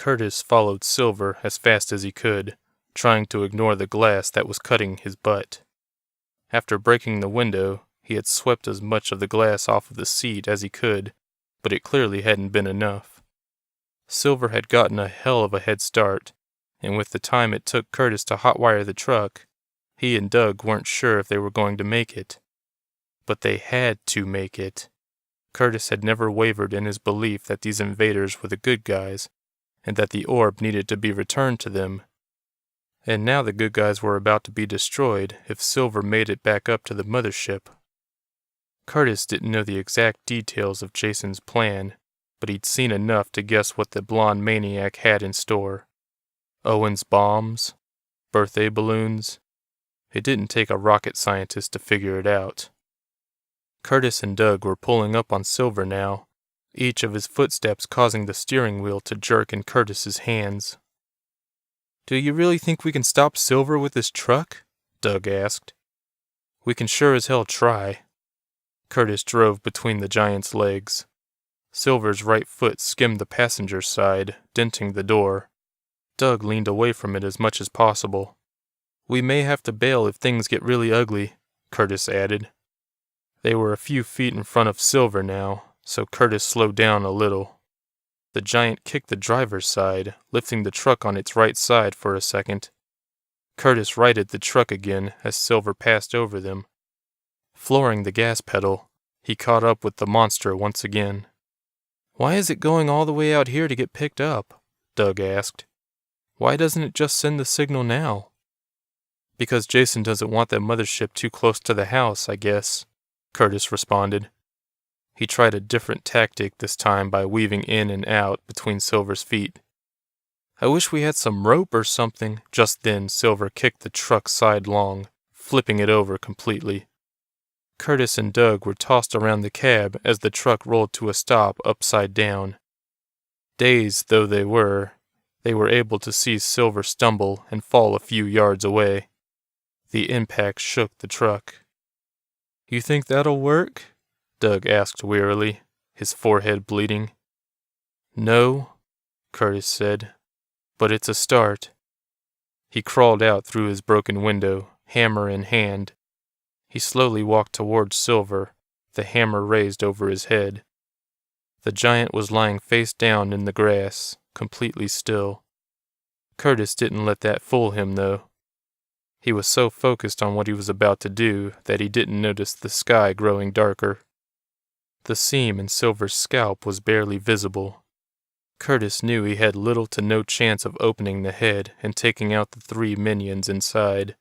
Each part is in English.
Curtis followed Silver as fast as he could, trying to ignore the glass that was cutting his butt. After breaking the window, he had swept as much of the glass off of the seat as he could, but it clearly hadn't been enough. Silver had gotten a hell of a head start, and with the time it took Curtis to hotwire the truck, he and Doug weren't sure if they were going to make it. But they had to make it. Curtis had never wavered in his belief that these invaders were the good guys, and that the orb needed to be returned to them. And now the good guys were about to be destroyed if Silver made it back up to the mothership. Curtis didn't know the exact details of Jason's plan, but he'd seen enough to guess what the blonde maniac had in store. Owen's bombs? Birthday balloons? It didn't take a rocket scientist to figure it out. Curtis and Doug were pulling up on Silver now, each of his footsteps causing the steering wheel to jerk in Curtis's hands. "Do you really think we can stop Silver with this truck?" Doug asked. "We can sure as hell try." Curtis drove between the giant's legs. Silver's right foot skimmed the passenger side, denting the door. Doug leaned away from it as much as possible. "We may have to bail if things get really ugly," Curtis added. They were a few feet in front of Silver now, so Curtis slowed down a little. The giant kicked the driver's side, lifting the truck on its right side for a second. Curtis righted the truck again as Silver passed over them. Flooring the gas pedal, he caught up with the monster once again. "Why is it going all the way out here to get picked up?" Doug asked. "Why doesn't it just send the signal now?" "Because Jason doesn't want that mothership too close to the house, I guess," Curtis responded. He tried a different tactic this time by weaving in and out between Silver's feet. "I wish we had some rope or something." Just then, Silver kicked the truck sidelong, flipping it over completely. Curtis and Doug were tossed around the cab as the truck rolled to a stop upside down. Dazed though they were able to see Silver stumble and fall a few yards away. The impact shook the truck. "You think that'll work?" Doug asked wearily, his forehead bleeding. "No," Curtis said, "but it's a start." He crawled out through his broken window, hammer in hand. He slowly walked towards Silver, the hammer raised over his head. The giant was lying face down in the grass, completely still. Curtis didn't let that fool him, though. He was so focused on what he was about to do that he didn't notice the sky growing darker. The seam in Silver's scalp was barely visible. Curtis knew he had little to no chance of opening the head and taking out the 3 minions inside.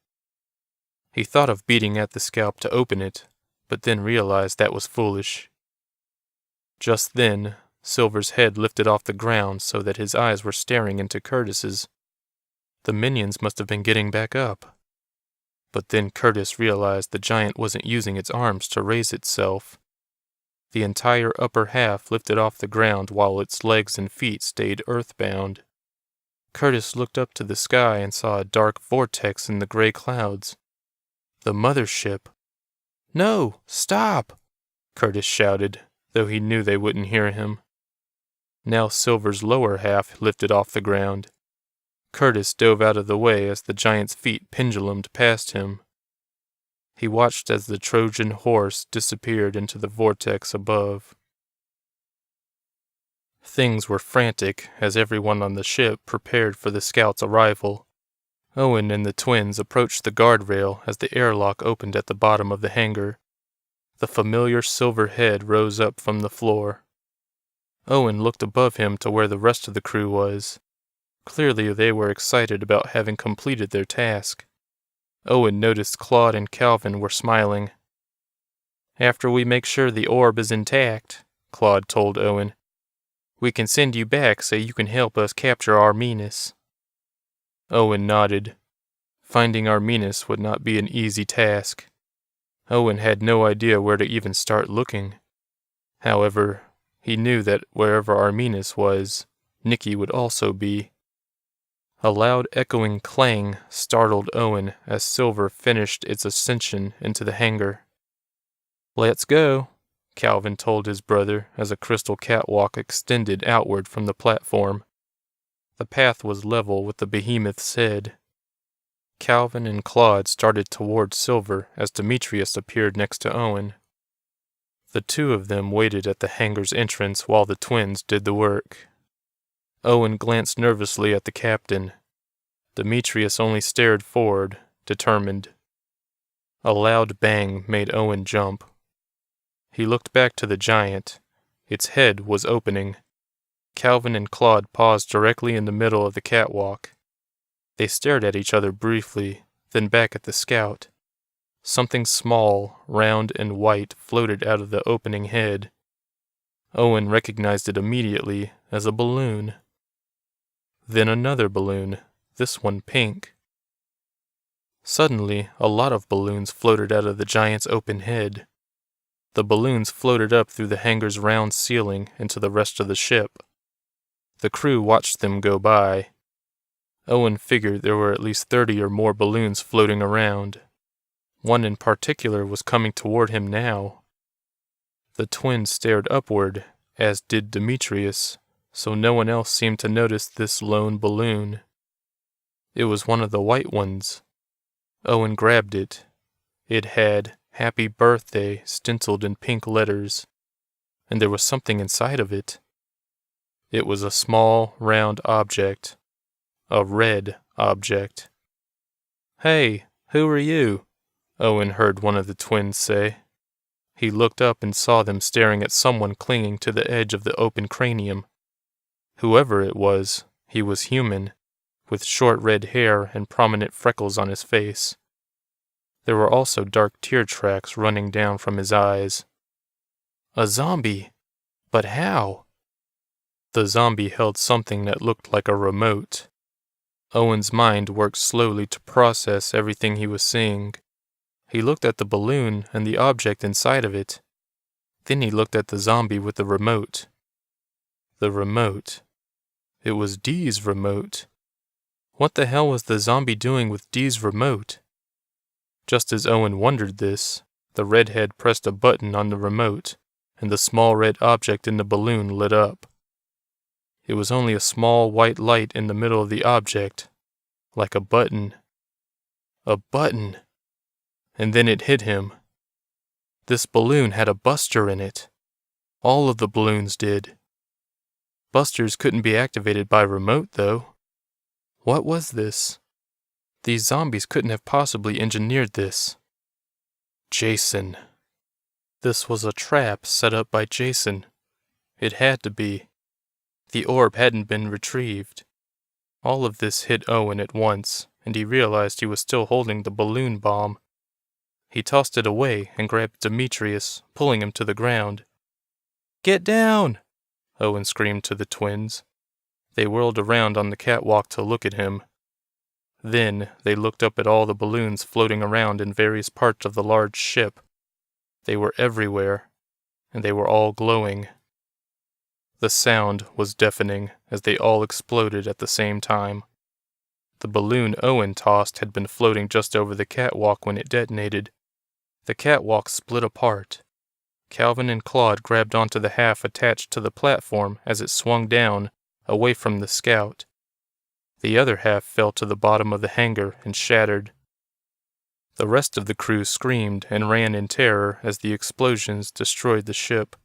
He thought of beating at the scalp to open it, but then realized that was foolish. Just then, Silver's head lifted off the ground so that his eyes were staring into Curtis's. The minions must have been getting back up. But then Curtis realized the giant wasn't using its arms to raise itself. The entire upper half lifted off the ground while its legs and feet stayed earthbound. Curtis looked up to the sky and saw a dark vortex in the gray clouds. The mothership. "No, stop!" Curtis shouted, though he knew they wouldn't hear him. Now Silver's lower half lifted off the ground. Curtis dove out of the way as the giant's feet pendulumed past him. He watched as the Trojan horse disappeared into the vortex above. Things were frantic as everyone on the ship prepared for the scout's arrival. Owen and the twins approached the guardrail as the airlock opened at the bottom of the hangar. The familiar silver head rose up from the floor. Owen looked above him to where the rest of the crew was. Clearly they were excited about having completed their task. Owen noticed Claude and Calvin were smiling. "After we make sure the orb is intact," Claude told Owen, "we can send you back so you can help us capture Arminus." Owen nodded. Finding Arminus would not be an easy task. Owen had no idea where to even start looking. However, he knew that wherever Arminus was, Nikki would also be. A loud echoing clang startled Owen as Silver finished its ascension into the hangar. "Let's go," Calvin told his brother as a crystal catwalk extended outward from the platform. The path was level with the behemoth's head. Calvin and Claude started toward Silver as Demetrius appeared next to Owen. The two of them waited at the hangar's entrance while the twins did the work. Owen glanced nervously at the captain. Demetrius only stared forward, determined. A loud bang made Owen jump. He looked back to the giant. Its head was opening. Calvin and Claude paused directly in the middle of the catwalk. They stared at each other briefly, then back at the scout. Something small, round, and white floated out of the opening head. Owen recognized it immediately as a balloon. Then another balloon, this one pink. Suddenly, a lot of balloons floated out of the giant's open head. The balloons floated up through the hangar's round ceiling into the rest of the ship. The crew watched them go by. Owen figured there were at least 30 or more balloons floating around. One in particular was coming toward him now. The twins stared upward, as did Demetrius, so no one else seemed to notice this lone balloon. It was one of the white ones. Owen grabbed it. It had "Happy Birthday" stenciled in pink letters, and there was something inside of it. It was a small, round object. A red object. "Hey, who are you?" Owen heard one of the twins say. He looked up and saw them staring at someone clinging to the edge of the open cranium. Whoever it was, he was human, with short red hair and prominent freckles on his face. There were also dark tear tracks running down from his eyes. A zombie! But how? The zombie held something that looked like a remote. Owen's mind worked slowly to process everything he was seeing. He looked at the balloon and the object inside of it. Then he looked at the zombie with the remote. The remote. It was Dee's remote. What the hell was the zombie doing with Dee's remote? Just as Owen wondered this, the redhead pressed a button on the remote, and the small red object in the balloon lit up. It was only a small white light in the middle of the object, like a button. A button! And then it hit him. This balloon had a buster in it. All of the balloons did. Busters couldn't be activated by remote, though. What was this? These zombies couldn't have possibly engineered this. Jason. This was a trap set up by Jason. It had to be. The orb hadn't been retrieved. All of this hit Owen at once, and he realized he was still holding the balloon bomb. He tossed it away and grabbed Demetrius, pulling him to the ground. "Get down!" Owen screamed to the twins. They whirled around on the catwalk to look at him. Then they looked up at all the balloons floating around in various parts of the large ship. They were everywhere, and they were all glowing. The sound was deafening as they all exploded at the same time. The balloon Owen tossed had been floating just over the catwalk when it detonated. The catwalk split apart. Calvin and Claude grabbed onto the half attached to the platform as it swung down, away from the scout. The other half fell to the bottom of the hangar and shattered. The rest of the crew screamed and ran in terror as the explosions destroyed the ship.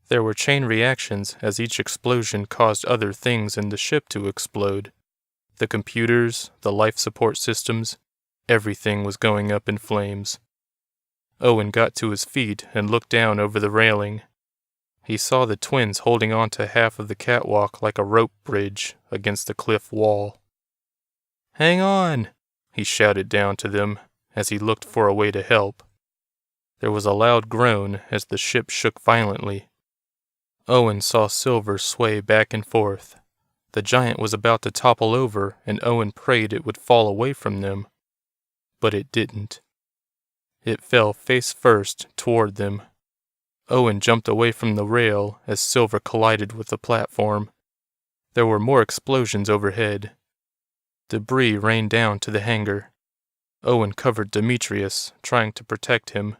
There were chain reactions as each explosion caused other things in the ship to explode. The computers, the life support systems, everything was going up in flames. Owen got to his feet and looked down over the railing. He saw the twins holding on to half of the catwalk like a rope bridge against the cliff wall. "Hang on!" he shouted down to them as he looked for a way to help. There was a loud groan as the ship shook violently. Owen saw Silver sway back and forth. The giant was about to topple over, and Owen prayed it would fall away from them. But it didn't. It fell face first toward them. Owen jumped away from the rail as Silver collided with the platform. There were more explosions overhead. Debris rained down to the hangar. Owen covered Demetrius, trying to protect him.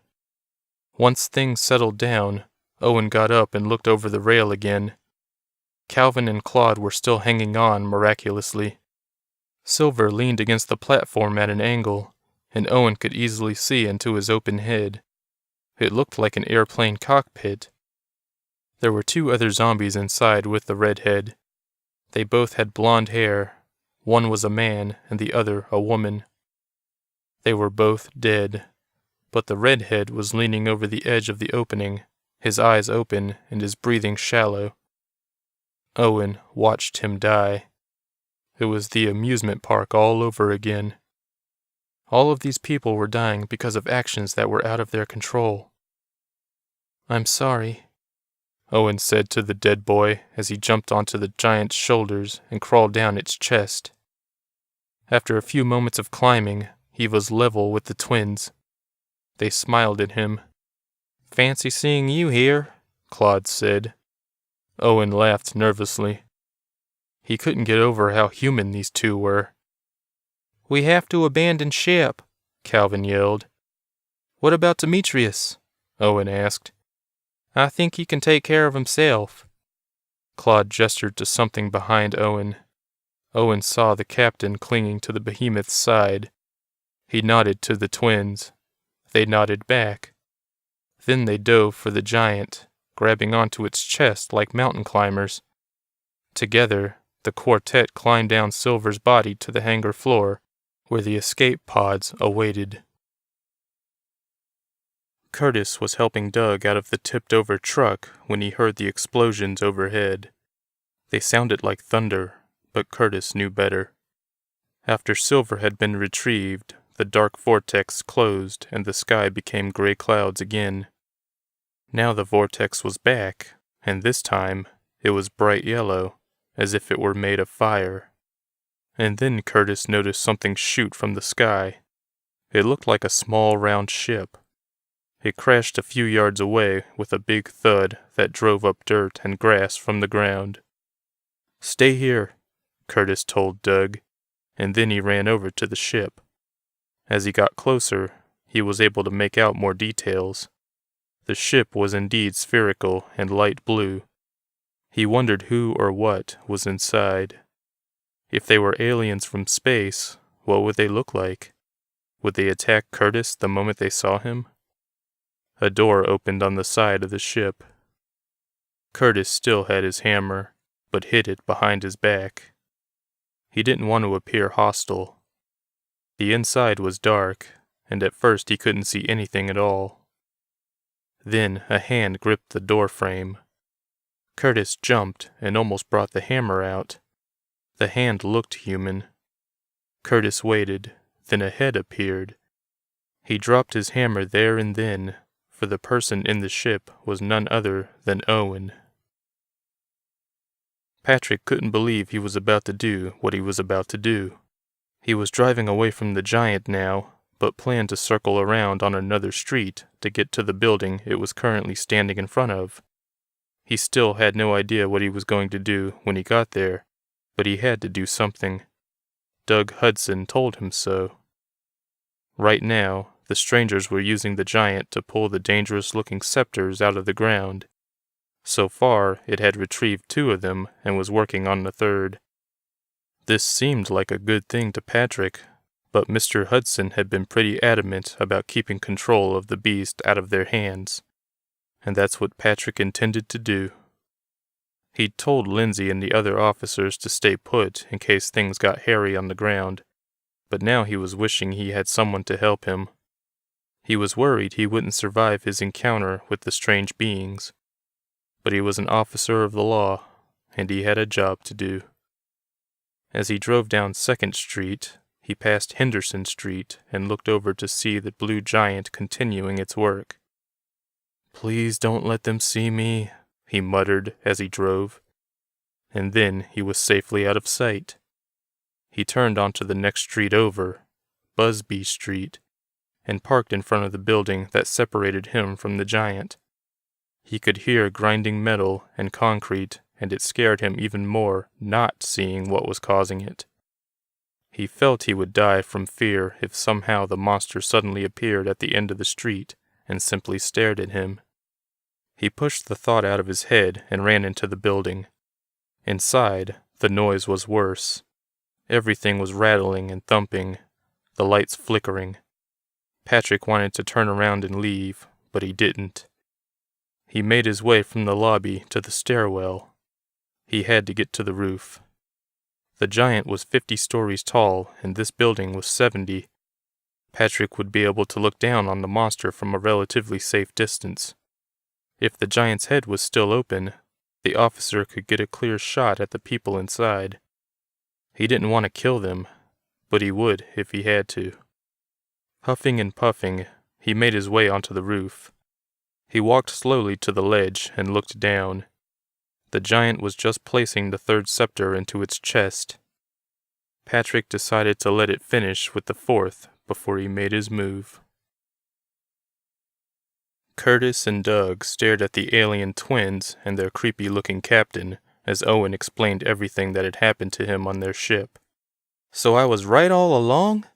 Once things settled down, Owen got up and looked over the rail again. Calvin and Claude were still hanging on miraculously. Silver leaned against the platform at an angle, and Owen could easily see into his open head. It looked like an airplane cockpit. There were 2 other zombies inside with the redhead. They both had blonde hair. One was a man and the other a woman. They were both dead, but the redhead was leaning over the edge of the opening, his eyes open and his breathing shallow. Owen watched him die. It was the amusement park all over again. All of these people were dying because of actions that were out of their control. "I'm sorry," Owen said to the dead boy as he jumped onto the giant's shoulders and crawled down its chest. After a few moments of climbing, he was level with the twins. They smiled at him. "Fancy seeing you here," Claude said. Owen laughed nervously. He couldn't get over how human these 2 were. "We have to abandon ship," Calvin yelled. "What about Demetrius?" Owen asked. "I think he can take care of himself." Claude gestured to something behind Owen. Owen saw the captain clinging to the behemoth's side. He nodded to the twins. They nodded back. Then they dove for the giant, grabbing onto its chest like mountain climbers. Together, the quartet climbed down Silver's body to the hangar floor, where the escape pods awaited. Curtis was helping Doug out of the tipped-over truck when he heard the explosions overhead. They sounded like thunder, but Curtis knew better. After Silver had been retrieved, the dark vortex closed and the sky became gray clouds again. Now the vortex was back, and this time it was bright yellow, as if it were made of fire. And then Curtis noticed something shoot from the sky. It looked like a small round ship. It crashed a few yards away with a big thud that drove up dirt and grass from the ground. "Stay here," Curtis told Doug, and then he ran over to the ship. As he got closer, he was able to make out more details. The ship was indeed spherical and light blue. He wondered who or what was inside. If they were aliens from space, what would they look like? Would they attack Curtis the moment they saw him? A door opened on the side of the ship. Curtis still had his hammer, but hid it behind his back. He didn't want to appear hostile. The inside was dark, and at first he couldn't see anything at all. Then a hand gripped the door frame. Curtis jumped and almost brought the hammer out. The hand looked human. Curtis waited, then a head appeared. He dropped his hammer there and then, for the person in the ship was none other than Owen. Patrick couldn't believe he was about to do what he was about to do. He was driving away from the giant now, but planned to circle around on another street to get to the building it was currently standing in front of. He still had no idea what he was going to do when he got there, but he had to do something. Doug Hudson told him so. Right now, the strangers were using the giant to pull the dangerous-looking scepters out of the ground. So far, it had retrieved 2 of them and was working on the 3rd. This seemed like a good thing to Patrick, but Mr. Hudson had been pretty adamant about keeping control of the beast out of their hands, and that's what Patrick intended to do. He'd told Lindsay and the other officers to stay put in case things got hairy on the ground, but now he was wishing he had someone to help him. He was worried he wouldn't survive his encounter with the strange beings, but he was an officer of the law, and he had a job to do. As he drove down 2nd Street, he passed Henderson Street and looked over to see the blue giant continuing its work. "Please don't let them see me," he muttered as he drove. And then he was safely out of sight. He turned onto the next street over, Busby Street, and parked in front of the building that separated him from the giant. He could hear grinding metal and concrete, and it scared him even more not seeing what was causing it. He felt he would die from fear if somehow the monster suddenly appeared at the end of the street and simply stared at him. He pushed the thought out of his head and ran into the building. Inside, the noise was worse. Everything was rattling and thumping, the lights flickering. Patrick wanted to turn around and leave, but he didn't. He made his way from the lobby to the stairwell. He had to get to the roof. The giant was 50 stories tall, and this building was 70. Patrick would be able to look down on the monster from a relatively safe distance. If the giant's head was still open, the officer could get a clear shot at the people inside. He didn't want to kill them, but he would if he had to. Huffing and puffing, he made his way onto the roof. He walked slowly to the ledge and looked down. The giant was just placing the third scepter into its chest. Patrick decided to let it finish with the fourth before he made his move. Curtis and Doug stared at the alien twins and their creepy-looking captain as Owen explained everything that had happened to him on their ship. "So I was right all along?"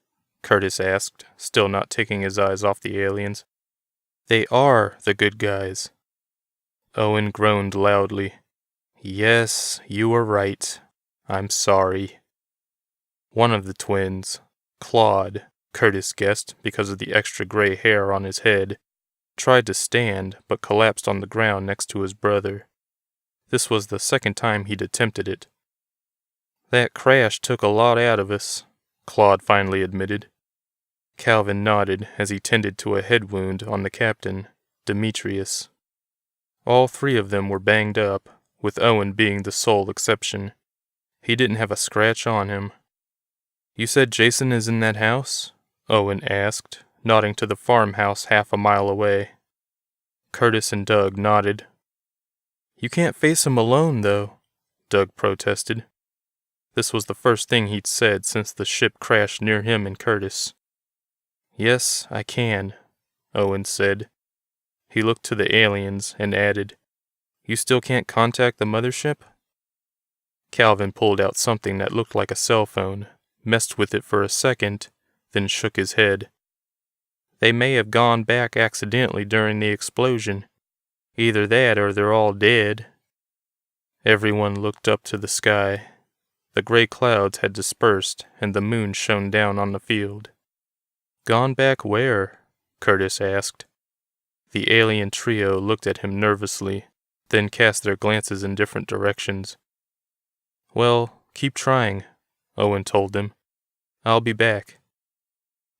Curtis asked, still not taking his eyes off the aliens. "They are the good guys." Owen groaned loudly. "Yes, you were right. I'm sorry." One of the twins, Claude, Curtis guessed because of the extra gray hair on his head, tried to stand but collapsed on the ground next to his brother. This was the second time he'd attempted it. "That crash took a lot out of us," Claude finally admitted. Calvin nodded as he tended to a head wound on the captain, Demetrius. All three of them were banged up, with Owen being the sole exception. He didn't have a scratch on him. "You said Jason is in that house?" Owen asked, nodding to the farmhouse half a mile away. Curtis and Doug nodded. "You can't face him alone, though," Doug protested. This was the first thing he'd said since the ship crashed near him and Curtis. "Yes, I can," Owen said. He looked to the aliens and added, "You still can't contact the mothership?" Calvin pulled out something that looked like a cell phone, messed with it for a second, then shook his head. "They may have gone back accidentally during the explosion. Either that or they're all dead." Everyone looked up to the sky. The gray clouds had dispersed and the moon shone down on the field. "Gone back where?" Curtis asked. The alien trio looked at him nervously, then cast their glances in different directions. "Well, keep trying," Owen told them. "I'll be back."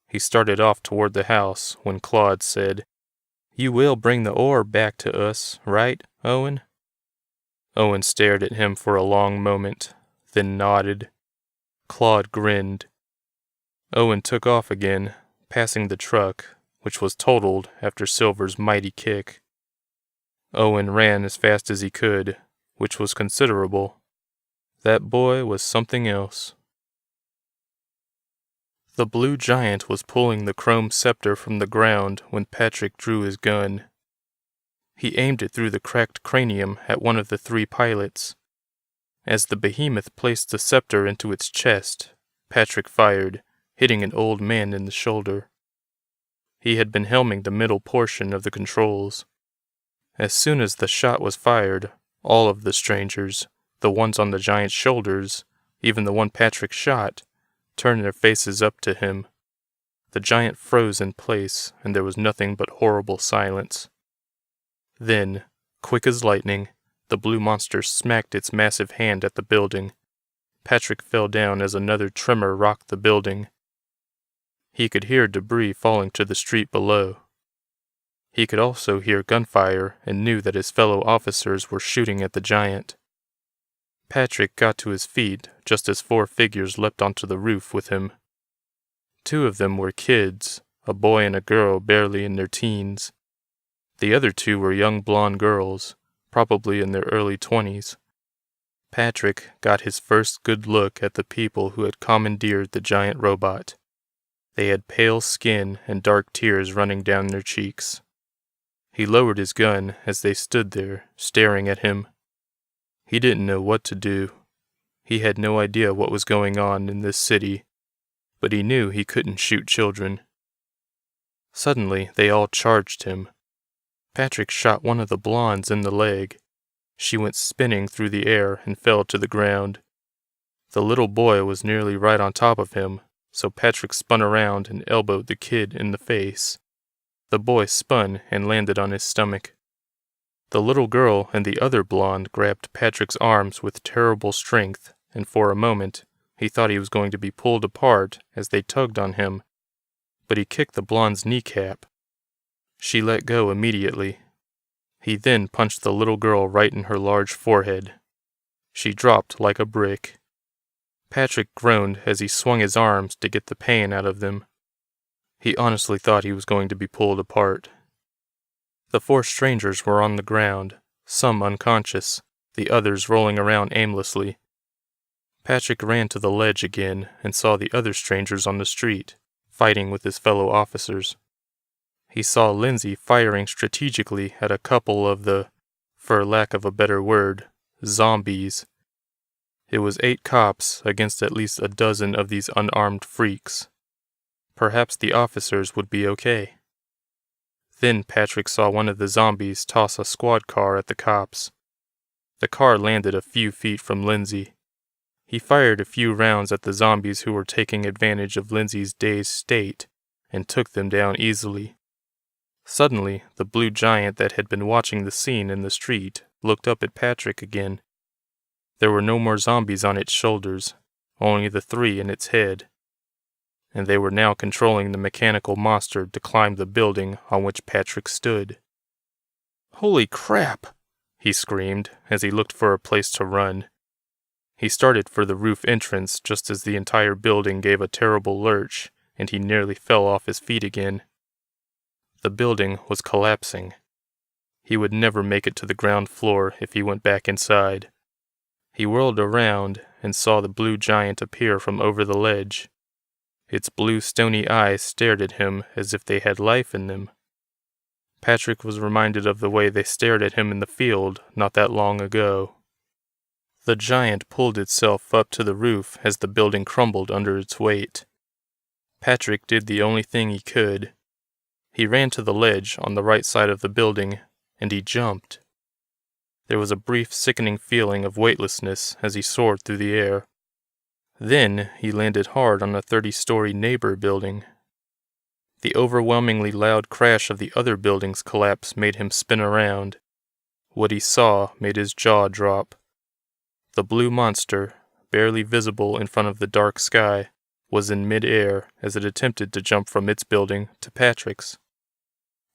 He started off toward the house when Claude said, "You will bring the ore back to us, right, Owen?" Owen stared at him for a long moment, then nodded. Claude grinned. Owen took off again, passing the truck, which was totaled after Silver's mighty kick. Owen ran as fast as he could, which was considerable. That boy was something else. The blue giant was pulling the chrome scepter from the ground when Patrick drew his gun. He aimed it through the cracked cranium at one of the three pilots. As the behemoth placed the scepter into its chest, Patrick fired, hitting an old man in the shoulder. He had been helming the middle portion of the controls. As soon as the shot was fired, all of the strangers, the ones on the giant's shoulders, even the one Patrick shot, turned their faces up to him. The giant froze in place, and there was nothing but horrible silence. Then, quick as lightning, the blue monster smacked its massive hand at the building. Patrick fell down as another tremor rocked the building. He could hear debris falling to the street below. He could also hear gunfire and knew that his fellow officers were shooting at the giant. Patrick got to his feet just as four figures leapt onto the roof with him. Two of them were kids, a boy and a girl barely in their teens. The other two were young blonde girls, probably in their early 20s. Patrick got his first good look at the people who had commandeered the giant robot. They had pale skin and dark tears running down their cheeks. He lowered his gun as they stood there, staring at him. He didn't know what to do. He had no idea what was going on in this city, but he knew he couldn't shoot children. Suddenly, they all charged him. Patrick shot one of the blondes in the leg. She went spinning through the air and fell to the ground. The little boy was nearly right on top of him, so Patrick spun around and elbowed the kid in the face. The boy spun and landed on his stomach. The little girl and the other blonde grabbed Patrick's arms with terrible strength, and for a moment, he thought he was going to be pulled apart as they tugged on him, but he kicked the blonde's kneecap. She let go immediately. He then punched the little girl right in her large forehead. She dropped like a brick. Patrick groaned as he swung his arms to get the pain out of them. He honestly thought he was going to be pulled apart. The 4 strangers were on the ground, some unconscious, the others rolling around aimlessly. Patrick ran to the ledge again and saw the other strangers on the street, fighting with his fellow officers. He saw Lindsay firing strategically at a couple of the, for lack of a better word, zombies. It was 8 cops against at least a dozen of these unarmed freaks. Perhaps the officers would be okay. Then Patrick saw one of the zombies toss a squad car at the cops. The car landed a few feet from Lindsay. He fired a few rounds at the zombies who were taking advantage of Lindsay's dazed state and took them down easily. Suddenly, the blue giant that had been watching the scene in the street looked up at Patrick again. There were no more zombies on its shoulders, only the 3 in its head, and they were now controlling the mechanical monster to climb the building on which Patrick stood. "Holy crap!" he screamed as he looked for a place to run. He started for the roof entrance just as the entire building gave a terrible lurch, and he nearly fell off his feet again. The building was collapsing. He would never make it to the ground floor if he went back inside. He whirled around and saw the blue giant appear from over the ledge. Its blue stony eyes stared at him as if they had life in them. Patrick was reminded of the way they stared at him in the field not that long ago. The giant pulled itself up to the roof as the building crumbled under its weight. Patrick did the only thing he could. He ran to the ledge on the right side of the building, and he jumped. There was a brief sickening feeling of weightlessness as he soared through the air. Then he landed hard on a 30-story neighbor building. The overwhelmingly loud crash of the other building's collapse made him spin around. What he saw made his jaw drop. The blue monster, barely visible in front of the dark sky, was in mid-air as it attempted to jump from its building to Patrick's.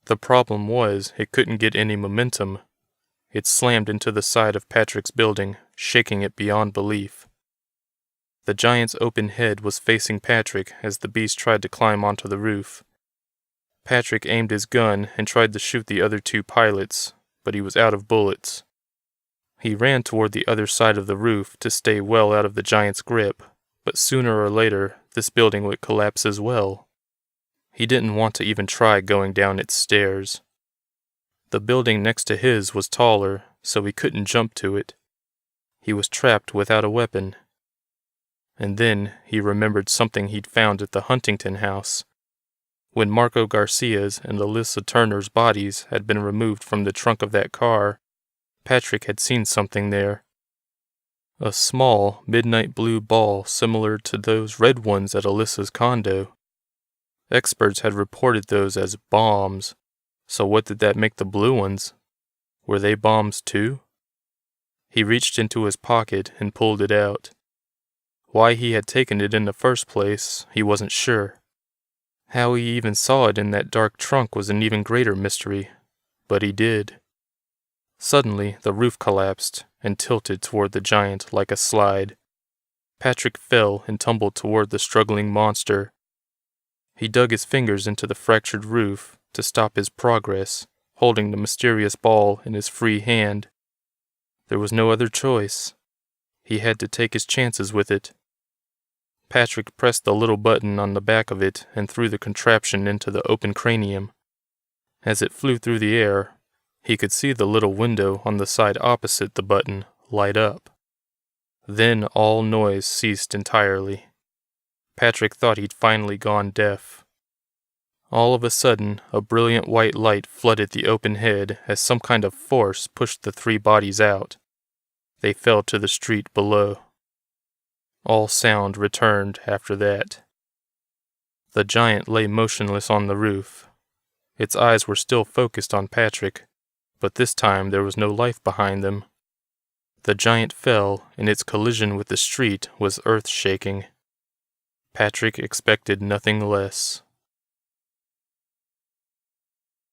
The problem was it couldn't get any momentum. It slammed into the side of Patrick's building, shaking it beyond belief. The giant's open head was facing Patrick as the beast tried to climb onto the roof. Patrick aimed his gun and tried to shoot the other 2 pilots, but he was out of bullets. He ran toward the other side of the roof to stay well out of the giant's grip, but sooner or later this building would collapse as well. He didn't want to even try going down its stairs. The building next to his was taller, so he couldn't jump to it. He was trapped without a weapon. And then he remembered something he'd found at the Huntington house. When Marco Garcia's and Alyssa Turner's bodies had been removed from the trunk of that car, Patrick had seen something there. A small, midnight blue ball similar to those red ones at Alyssa's condo. Experts had reported those as bombs, so what did that make the blue ones? Were they bombs too? He reached into his pocket and pulled it out. Why he had taken it in the first place, he wasn't sure. How he even saw it in that dark trunk was an even greater mystery, but he did. Suddenly, the roof collapsed and tilted toward the giant like a slide. Patrick fell and tumbled toward the struggling monster. He dug his fingers into the fractured roof to stop his progress, holding the mysterious ball in his free hand. There was no other choice. He had to take his chances with it. Patrick pressed the little button on the back of it and threw the contraption into the open cranium. As it flew through the air, he could see the little window on the side opposite the button light up. Then all noise ceased entirely. Patrick thought he'd finally gone deaf. All of a sudden, a brilliant white light flooded the open head as some kind of force pushed the 3 bodies out. They fell to the street below. All sound returned after that. The giant lay motionless on the roof. Its eyes were still focused on Patrick, but this time there was no life behind them. The giant fell, and its collision with the street was earth-shaking. Patrick expected nothing less.